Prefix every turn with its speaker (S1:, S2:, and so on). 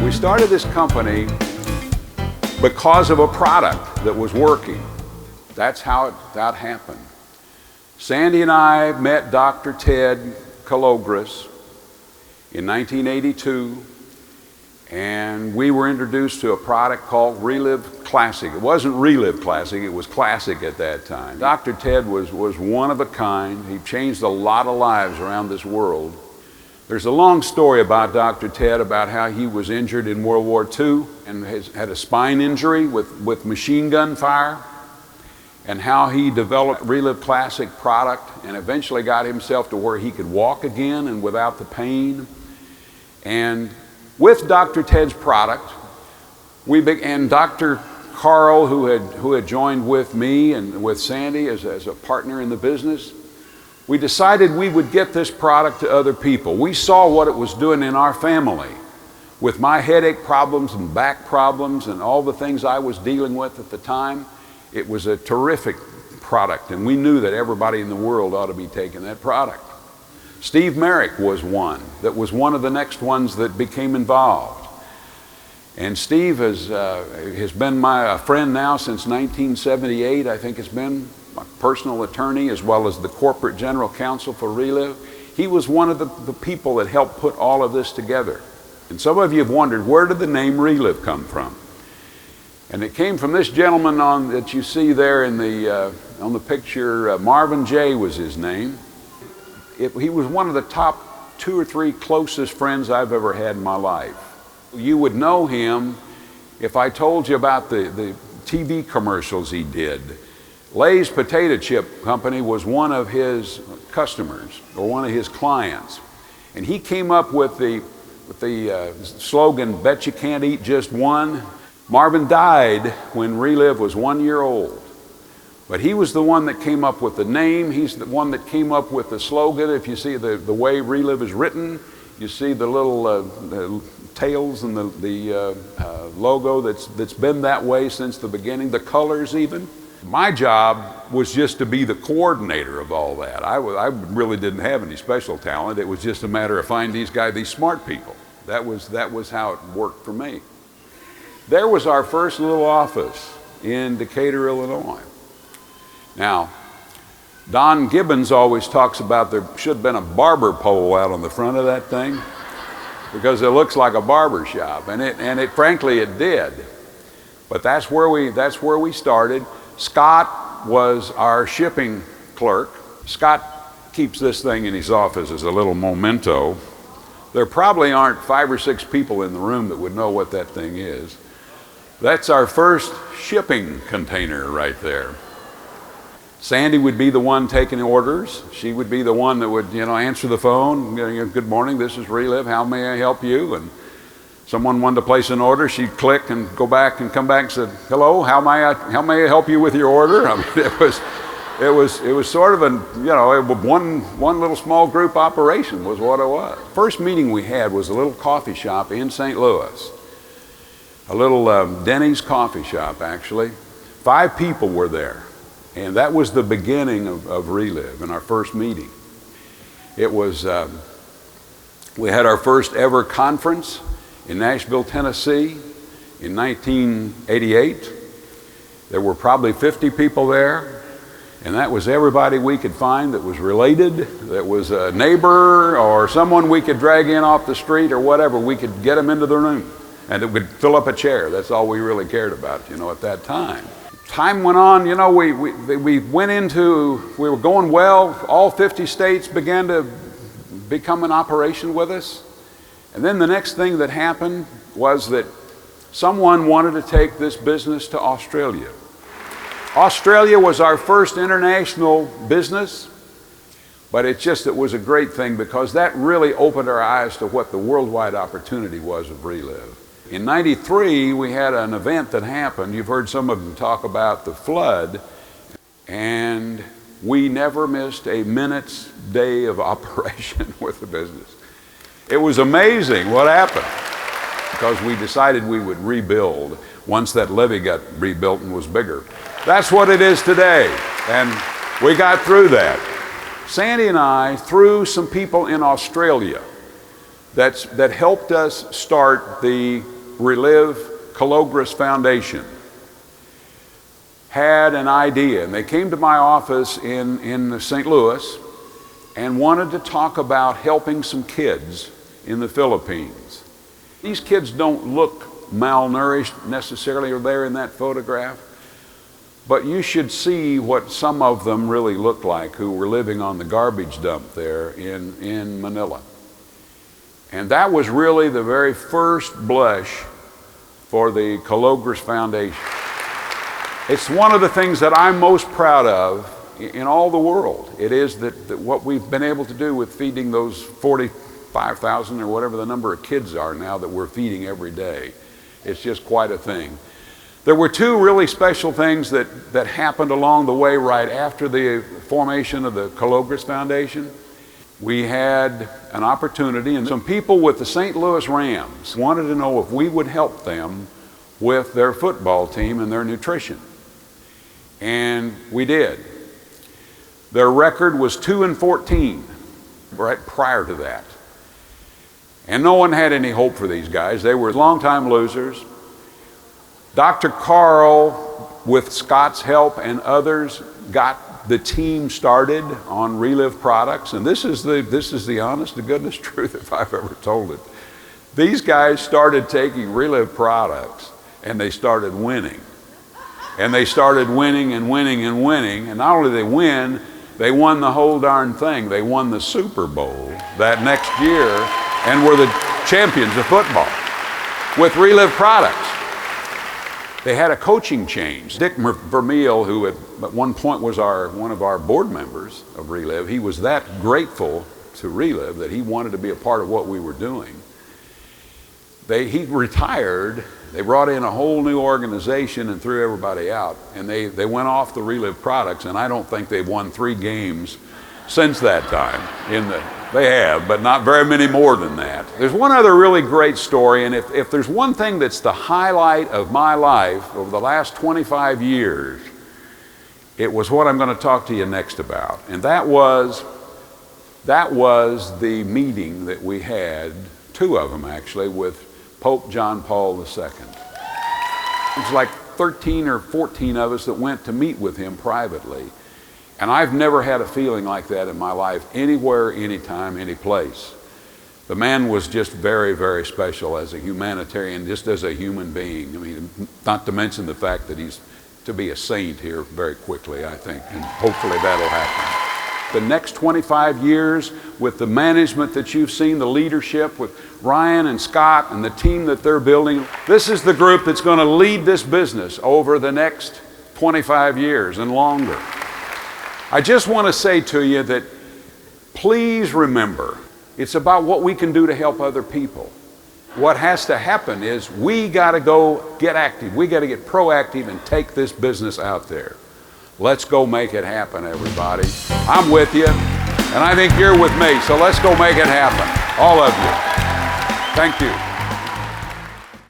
S1: We started this company because of a product that was working. That's how that happened. Sandy and I met Dr. Ted Kalogris in 1982, and we were introduced to a product called Reliv Classic. It wasn't Reliv Classic, it was Classic at that time. Dr. Ted was one of a kind. He changed a lot of lives around this world. There's a long story about Dr. Ted, about how he was injured in World War II and had a spine injury with machine gun fire, and how he developed Reliv Classic product and eventually got himself to where he could walk again and without the pain. And with Dr. Ted's product, and Dr. Carl, who had joined with me and with Sandy as a partner in the business, we decided we would get this product to other people. We saw what it was doing in our family with my headache problems and back problems and all the things I was dealing with at the time. It was a terrific product, and we knew that everybody in the world ought to be taking that product. Steve Merrick was one of the next ones that became involved. And Steve has been my friend now since 1978. I think has been my personal attorney as well as the corporate general counsel for Reliv. He was one of the people that helped put all of this together. And some of you have wondered, where did the name Reliv come from? And it came from this gentleman that you see there on the picture. Marvin J. was his name. He was one of the top 2 or 3 closest friends I've ever had in my life. You would know him if I told you about the TV commercials he did. Lay's Potato Chip Company was one of his customers, or one of his clients. And he came up with the slogan, "Bet you can't eat just one." Marvin died when Reliv was 1 year old. But he was the one that came up with the name. He's the one that came up with the slogan. If you see the way Reliv is written, you see the little tails and the logo that's been that way since the beginning, the colors even. My job was just to be the coordinator of all that. I really didn't have any special talent. It was just a matter of finding these smart people. That was how it worked for me. There was our first little office in Decatur, Illinois. Now, Don Gibbons always talks about there should have been a barber pole out on the front of that thing because it looks like a barber shop, and frankly it did. But that's where we started. Scott was our shipping clerk. Scott keeps this thing in his office as a little memento. There probably aren't 5 or 6 people in the room that would know what that thing is. That's our first shipping container right there. Sandy would be the one taking orders. She would be the one that would, answer the phone. "Good morning, this is Reliv. How may I help you?" And someone wanted to place an order, she'd click and go back and come back and said, "Hello, how may I help you with your order?" I mean, it was sort of one little small group operation was what it was. First meeting we had was a little coffee shop in St. Louis. A little Denny's coffee shop, actually. 5 people were there. And that was the beginning of Reliv in our first meeting. It was, we had our first ever conference in Nashville, Tennessee in 1988. There were probably 50 people there, and that was everybody we could find that was related, that was a neighbor or someone we could drag in off the street or whatever. We could get them into the room, and it would fill up a chair. That's all we really cared about, at that time. Time went on, we were going well. All 50 states began to become in operation with us. And then the next thing that happened was that someone wanted to take this business to Australia. Australia was our first international business, but it was a great thing because that really opened our eyes to what the worldwide opportunity was of Reliv. In '93, we had an event that happened. You've heard some of them talk about the flood, and we never missed a minute's day of operation with the business. It was amazing what happened because we decided we would rebuild once that levee got rebuilt and was bigger. That's what it is today, and we got through that. Sandy and I, through some people in Australia that helped us start the Reliv Calogres Foundation had an idea, and they came to my office in St. Louis and wanted to talk about helping some kids in the Philippines. These kids don't look malnourished necessarily there in that photograph, but you should see what some of them really looked like who were living on the garbage dump there in Manila. And that was really the very first blush for the Calogres Foundation. It's one of the things that I'm most proud of in all the world. It is that what we've been able to do with feeding those 45,000 or whatever the number of kids are now that we're feeding every day. It's just quite a thing. There were two really special things that happened along the way right after the formation of the Calogres Foundation. We had an opportunity, and some people with the St. Louis Rams wanted to know if we would help them with their football team and their nutrition. And we did. Their record was 2-14 right prior to that. And no one had any hope for these guys. They were longtime losers. Dr. Carl, with Scott's help and others, got the team started on Reliv products. And this is the honest to goodness truth if I've ever told it. These guys started taking Reliv products and they started winning. And they started winning and winning and winning. And not only did they win, they won the whole darn thing. They won the Super Bowl that next year and were the champions of football with Reliv products. They had a coaching change. Dick Vermeil, who at one point was one of our board members of Reliv, he was that grateful to Reliv that he wanted to be a part of what we were doing. He retired. They brought in a whole new organization and threw everybody out. And they went off the Reliv products, and I don't think they've won 3 games since that time. They have, but not very many more than that. There's one other really great story, and if there's one thing that's the highlight of my life over the last 25 years, it was what I'm going to talk to you next about. And that was the meeting that we had, 2 of them actually, with Pope John Paul II. It was like 13 or 14 of us that went to meet with him privately. And I've never had a feeling like that in my life, anywhere, anytime, any place. The man was just very, very special as a humanitarian, just as a human being. I mean, not to mention the fact that he's to be a saint here very quickly, I think, and hopefully that'll happen. The next 25 years, with the management that you've seen, the leadership with Ryan and Scott and the team that they're building, this is the group that's going to lead this business over the next 25 years and longer. I just want to say to you that please remember, it's about what we can do to help other people. What has to happen is we got to go get active. We got to get proactive and take this business out there. Let's go make it happen, everybody. I'm with you, and I think you're with me, so let's go make it happen, all of you. Thank you.